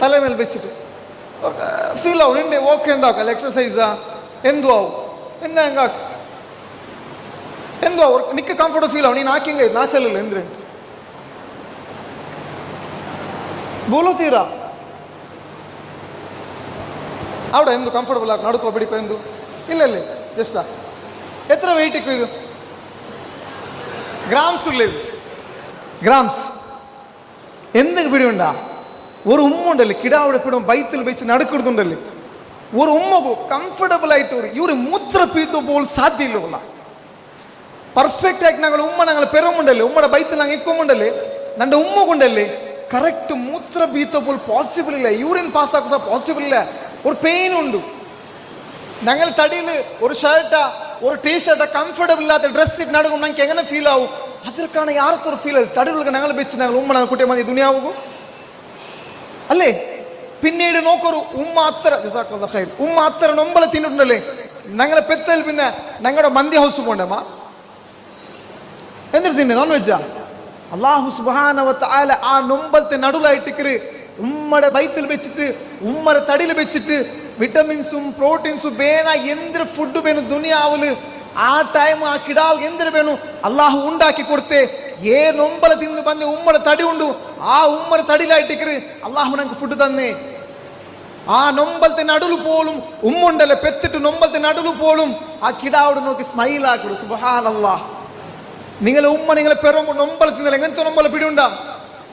ತಲೆ ಮೇಲೆ ಬೆಚ್ಚಿಟ್ಟು ಅವ್ರಿಗೆ ಫೀಲ್ ಅವು ನಿಂಡೆ ಓಕೆ ಎಂದಾಕಲ್ಲ ಎಕ್ಸಸೈಸಾ ಎಂದು ಅವು ಎಂದ ಹೆಂಗಾಕ ಎಂದು ಅವ್ರು ನಿಕ್ಕ ಕಂಫರ್ಟ್ ಫೀಲ್ ಅವು ನೀನು ಹಾಕಿಂಗ ನಾ ಚೆಲ್ಲಿಲ್ಲ ಎಂದ್ರೆ ಬೋಲೋ ತೀರಾ ಅವಡ ಎಂದು ಕಂಫರ್ಟಬಲ್ ಆಗಿ ನಡ್ಕೋ ಬಿಡಿಕೋ ಎಂದು ಇಲ್ಲ ಇಲ್ಲಿ ಎಷ್ಟ ಎತ್ತರ ವೆಯ್ಟ್ ಇಕ್ಕು ಇದು ಗ್ರಾಮ್ಸ್ ಇಲ್ಲ ಇದು ಗ್ರಾಮ್ಸ್ എന്തൊക്കെ പിടിയുണ്ടാ ഒരു ഉമ്മ ഉണ്ടല്ലേ കിടാവിടെ പിടും ബൈത്തിൽ വെച്ച് നടക്കുന്നുണ്ടല്ലേ ഒരു ഉമ്മക്ക് കംഫർട്ടബിൾ ആയിട്ട് ഇവര് മൂത്ര പീത്തു പോൽ സാധ്യമില്ല പെർഫെക്റ്റ് ആയിട്ട് ഞങ്ങൾ ഉമ്മ ഞങ്ങൾ പെരുമുണ്ടല്ലേ ഉമ്മയുടെ ബൈത്തിൽ ഞങ്ങൾ ഇക്കുമുണ്ടല്ലേ നന്റെ ഉമ്മ കൊണ്ടല്ലേ കറക്റ്റ് മൂത്ര പീത്ത പോൽ പോസിബിൾ ഇല്ല യൂറിൻ പാസ് ആക്കുക പോസിബിൾ ഇല്ല ഒരു പെയിൻ ഉണ്ട് ഞങ്ങൾ തടിയിൽ ഒരു ഷർട്ടാ ഒരു ടീഷർട്ടാ കംഫർട്ടബിൾ ഇല്ലാത്ത ഡ്രസ് ഇട്ട് നടക്കും ഞങ്ങൾക്ക് എങ്ങനെ ഫീൽ ആവും ಅದಕ್ಕಾಣ ಯಾರತ್ರ ಫೀಲ್ ಆಯ್ತು ತಡೆಗಳಿಗೆ ഞങ്ങൾ ಬೆಚ್ಚಿ ഞങ്ങൾ ഉമ്മ ഞങ്ങൾ കുട്ടിയെ മതി ദുനിയാവുകൂ അല്ലേ പിന്നീട് നോക്കൊരു ഉമ്മ അത്ര ഉമ്മ അത്ര നൊമ്പല തിന്നിട്ടുണ്ടല്ലേ ഞങ്ങളെ പെത്തൽ പിന്നെ ഞങ്ങളുടെ മന്തി ഹൗസ് പോണ്ടമ്മ എന്തിനു തിന്നെ നോൺ വെജാ അല്ലാഹു സുബ്ഹാനഹു വ തആല ആ നൊമ്പലത്തെ നടുലായിട്ടിക്കറ് ഉമ്മയുടെ ബൈത്തിൽ വെച്ചിട്ട് ഉമ്മയുടെ തടിയിൽ വെച്ചിട്ട് വിറ്റമിൻസും പ്രോട്ടീൻസും വേന എന്തൊരു ഫുഡ് വേണം ദുനിയാവില് ആ ടൈം ആ കിടാവ് എന്തിനു വേണു അള്ളാഹു ഉണ്ടാക്കി കൊടുത്തേ ഏ നൊമ്പല തിന്ന് ಬಂದು ഉമ്മയുടെ തടി ഉണ്ടു ആ ഉമ്മയുടെ തടിയിലായിട്ടിക്കറ് അള്ളാഹു ഞങ്ങൾക്ക് ഫുഡ് തന്നേ ആ നൊമ്പലത്തെ നടുല് പോലും ഉമ്മുണ്ടല്ലേ പെത്തിട്ട് നൊമ്പലത്തെ നടുല് പോലും ആ കിടാവോട് നോക്കി സ്മൈൽ ആക്കിടും സുബ്ഹാനല്ലാഹ് നിങ്ങളെ ഉമ്മ നിങ്ങളെ പെറുമ്പോൾ നൊമ്പല തിന്നല എങ്ങനത്തെ നൊമ്പല പിടിയുണ്ടാ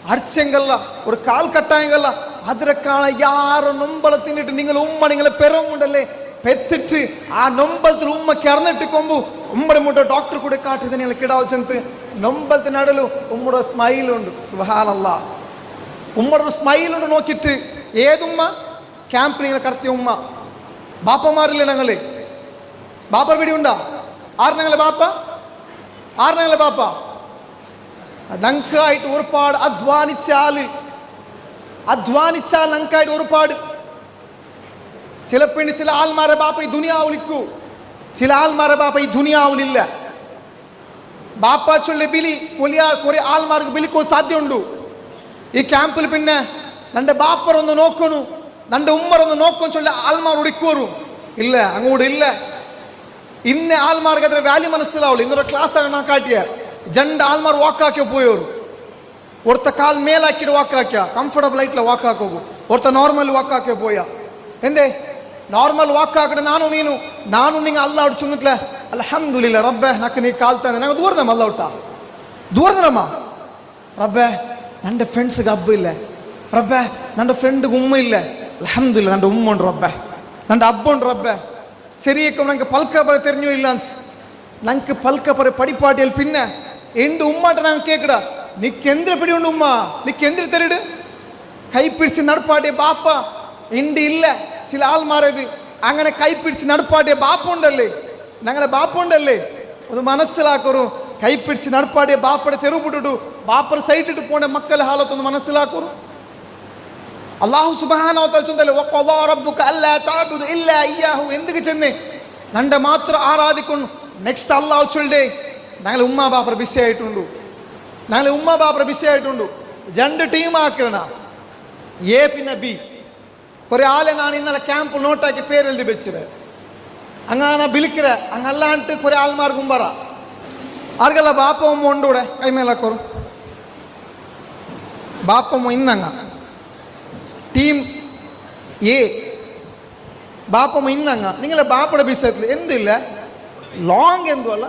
അടിച്ചെങ്കല്ല ഒരു കാൽ കട്ടായെങ്കല്ല അതിരക്കാണ യാറ് നൊമ്പല തിന്നിട്ട് നിങ്ങളെ ഉമ്മ നിങ്ങളെ പെറുമുണ്ടല്ലേ പെത്തിട്ട് ആ നൊമ്പലത്തിൽ ഉമ്മ കിറന്നിട്ടിക്കൊമ്പു ഉമ്മടെ മുട്ട ഡോക്ടർ കൂടെ കാട്ടിയത് നിങ്ങൾ കിടാവ് ചെന്ന് നൊമ്പലത്തിന് നടുಲು ഉമ്മയുടെ സ്മൈലുണ്ട് സുബ്ഹാനല്ലാഹ് ഉമ്മയുടെ സ്മൈലുണ്ട് നോക്കിയിട്ട് ഏതുമ്മ ക്യാമ്പിൽ ഇങ്ങനെ കടത്തിയ ഉമ്മ ബാപ്പമാരില്ലേ ഞങ്ങള് ബാപ്പ പിടിയുണ്ടാ ആറ് ഞങ്ങളെ ബാപ്പ ആറ് ഞങ്ങളെ ബാപ്പ ഞങ്ങൾക്കായിട്ട് ഒരുപാട് അധ്വാനിച്ചാൽ ഞങ്ങൾക്കായിട്ട് ഒരുപാട് ചിലപ്പോൾ ചില ആൾമാരെ ബാപ്പ ഈ ദുനിയാവിലിക്കൂ ചില ആൾമാരെ ബാപ്പ ഈ ദുനിയാവിലില്ല ബാപ്പ ചൊല്ലി ബിലി കുറെ ആൾമാർക്ക് ബിലിക്കോ സാധ്യമുണ്ട് ഈ ക്യാമ്പിൽ പിന്നെ നന്റെ ബാപ്പറൊന്ന് നോക്കണു നന്റെ ഉമ്മറൊന്ന് നോക്കും ചൊല്ലി ആൾമാർ ഉടിക്കോറു ഇല്ല അങ്ങോട്ട് ഇല്ല ഇന്ന ആൾമാർക്ക് അത്ര വാല്യൂ മനസ്സിലാവുള്ളൂ ഇന്നൊരു ക്ലാസ് ആണ് കാട്ടിയ ജണ്ട് ആൾമാർ വാക്കാക്കിയ പോയോರು ഒരുത്ത കാൽ മേലാക്കിയിട്ട് വാക്കാക്കിയ ಕಂಫರ್ಟಬಲ್ ആയിട്ടുള്ള വാക്കാക്കോകു ഒരുത്ത നോർമൽ വാക്കാക്കിയ പോയ എന്തേ ನಾರ್ಮಲ್ ವಾಕ್ ಹಾಕಡೆ ನಾನು ನಿಂಗೆ ಅಲ್ಲ ಅವ್ರು ಚುನ್ನತ್ಲೆ ಅಲ್ಹಮ್ದುಲಿಲ್ಲ ರಬ್ಬೆ ನಕ್ಕ ನೀ ಕಾಲ್ತಾನೆ ನಂಗೆ ದೂರದಮ್ಮ ಅಲ್ಲ ಊಟ ದೂರದಮ್ಮ ರಬ್ಬೆ ನನ್ನ ಫ್ರೆಂಡ್ಸ್ಗೆ ಹಬ್ಬ ಇಲ್ಲ ರಬ್ಬೆ ನನ್ನ ಫ್ರೆಂಡ್ಗೆ ಉಮ್ಮ ಇಲ್ಲ ಅಲ್ಹಮ್ದುಲಿಲ್ಲ ನನ್ನ ಉಮ್ಮ ಉಂಡು ರಬ್ಬೆ ನನ್ನ ಹಬ್ಬ ಉಂಡು ರಬ್ಬೆ ശരിയൊക്കെ ನಂಗೆ ಪಲ್ಕ ಬರ ತೆರಿഞ്ഞೂ ಇಲ್ಲ ಅಂತ ನಂಗೆ ಪಲ್ಕ ಬರ ಪಡಿಪಾಟಿಯಲ್ಲಿ ಪಿನ್ನ ಎಂಡು ಉಮ್ಮಾಟ ನಂಗೆ ಕೇಕಡ ನಿಕ್ಕೆಂದ್ರೆ പിടി ഉണ്ട് ഉമ്മ നിക്കെന്തിരി തരിട് കൈ പിടിച്ച് നടപ്പാടിയ ബാപ്പ ഉണ്ട് ഇല്ല ചില ആൾമാരത് അങ്ങനെ കൈ പിടിച്ച് നടപ്പാടിയ ബാപ്പുണ്ടല്ലേ ഞങ്ങളെ ബാപ്പുണ്ടല്ലേ അത് മനസ്സിലാക്കൂ കൈ പിടിച്ച് നടപ്പാടിയ ബാപ്പയുടെ തെരുവ് വിട്ടിട്ടു ബാപ്പയുടെ സൈറ്റിട്ട് പോണ മക്കളെ ഹാലത്തൊന്ന് മനസ്സിലാക്കൂ അല്ലാഹു സുബ്ഹാനഹു വ തആല ചൊല്ലല്ലേ വഖദാ റബ്ബുക അല്ലാ തഅബുദു ഇല്ലാ ഇയ്യാഹു എന്തിക്ക് ചെന്നേ നന്റെ മാത്രം ആരാധിക്കുന്നു നെക്സ്റ്റ് അല്ലാഹു ചൊല്ലേ ഞങ്ങളെ ഉമ്മ ബാപ്പർ ബിസിയായിട്ടുണ്ട് ഞങ്ങളെ ഉമ്മ ബാപ്പർ ബിസിയായിട്ടുണ്ട് രണ്ട് ടീം ആക്കണ എ പിന്നെ ബി കുറെ ആളെ ഞാൻ ഇന്നലെ ക്യാമ്പ് നോട്ടാക്കി പേരെഴുതി വെച്ചത് അങ്ങനെ വിളിക്കിற അങ്ങല്ലാണ്ട് കുറെ ആൾമാർ കുമ്പറ ആർക്കല്ല ബാപ്പ ഉമ്മ ഉണ്ടൂടെ കൈമേലാക്കോറും ബാപ്പ ഉമ്മ ഇന്നങ്ങ ടീം എ ബാപ്പ ഉമ്മ ഇന്നങ്ങ നിങ്ങളെ ബാപ്പയുടെ വിഷയത്തിൽ എന്തില്ല ലോങ് എന്തുമല്ല